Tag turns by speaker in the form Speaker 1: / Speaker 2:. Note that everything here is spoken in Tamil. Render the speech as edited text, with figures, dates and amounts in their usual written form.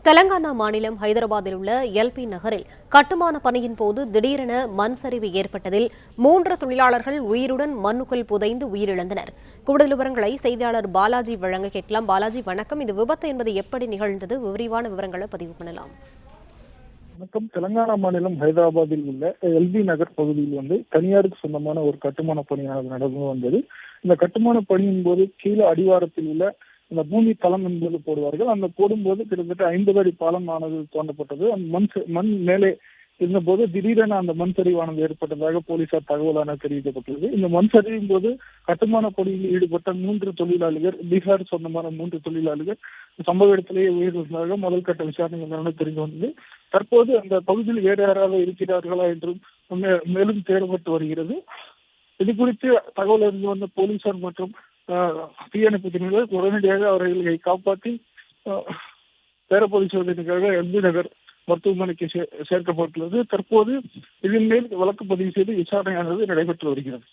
Speaker 1: தெலங்கானா மாநிலம் ஹைதராபாத்தில் உள்ள எல்பி நகரில் கட்டுமான பணியின் போது திடீரென மண் சரிவு ஏற்பட்டதில் 3 தொழிலாளர்கள் உயிருடன் மண்ணுக்குள் புதைந்து உயிரிழந்தனர். கூடுதல் விவரங்களை செய்தியாளர் பாலாஜி வழங்க கேட்கலாம். பாலாஜி, வணக்கம். இது விபத்து என்பது எப்படி நிகழ்ந்தது? விரிவான விவரங்களை பதிவு பண்ணலாம்.
Speaker 2: வணக்கம். தெலங்கானா மாநிலம் ஹைதராபாத்தில் உள்ள எல்பி நகர் பகுதியில் தனியாருக்கு சொந்தமான ஒரு கட்டுமான பணியானது நடந்து வந்தது. இந்த கட்டுமான பணியின் போது கீழே அடிவாரத்தில் உள்ள இந்த பூமி தளம் என்பது போடுவார்கள். அந்த போடும்போது கிட்டத்தட்ட 50 அடி பாலம் ஆனது தோண்டப்பட்டது. அந்த மண் மேலே இருந்தபோது திடீரென அந்த மண் சரிவானது ஏற்பட்டதாக போலீசார் தகவலான தெரிவிக்கப்பட்டுள்ளது. இந்த மண் சரிவின் போது கட்டுமான பணியில் ஈடுபட்ட 3 தொழிலாளிகள், பீகார் சொந்தமான 3 தொழிலாளிகள் சம்பவ இடத்திலேயே உயிரிழந்ததாக முதல் கட்ட விசாரணைகள் தெரிய வந்தது. தற்போது அந்த பகுதியில் வேறு யாராவது இருக்கிறார்களா என்றும் மேலும் தேடப்பட்டு வருகிறது. இது குறித்து தகவல் அறிந்து வந்த போலீசார் மற்றும் தீயணைப்பு துறையினர் உடனடியாக அவர்களை காப்பாற்றி பேர பரிசோதனைக்காக எல்பி நகர் மருத்துவமனைக்கு சேர்க்கப்பட்டுள்ளது. தற்போது இதில் மேல் வழக்கு பதிவு செய்து விசாரணையானது நடைபெற்று வருகிறது.